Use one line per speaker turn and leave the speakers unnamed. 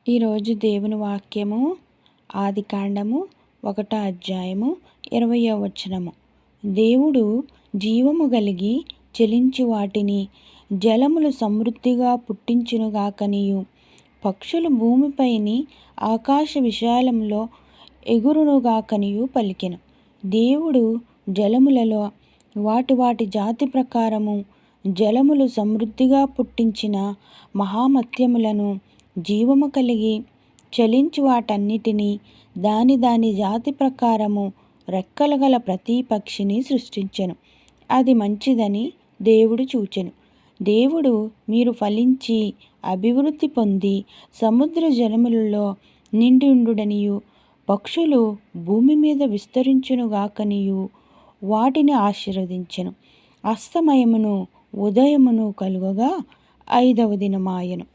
ఈరోజు దేవుని వాక్యము ఆదికాండము 1వ అధ్యాయము 20వ వచనము. దేవుడు జీవము కలిగి చెలించు వాటిని జలములు సమృద్ధిగా పుట్టించునుగాకనియు, పక్షులు భూమిపైని ఆకాశ విశాలంలో ఎగురునుగాకనియు పలికెను. దేవుడు జలములలో వాటి జాతి ప్రకారము జలములు సమృద్ధిగా పుట్టించిన మహామత్యములను, జీవము కలిగి చలించు వాటన్నిటినీ, దాని జాతి ప్రకారము రెక్కలు గల ప్రతి పక్షిని సృష్టించెను. అది మంచిదని దేవుడు చూచెను. దేవుడు మీరు ఫలించి అభివృద్ధి పొంది సముద్ర జలములలో నిండి ఉండుడనియు, పక్షులు భూమి మీద విస్తరించునుగాకనియు వాటిని ఆశీర్వదించెను. అస్తమయమును ఉదయమును కలుగగా 5వ దినమాయెను.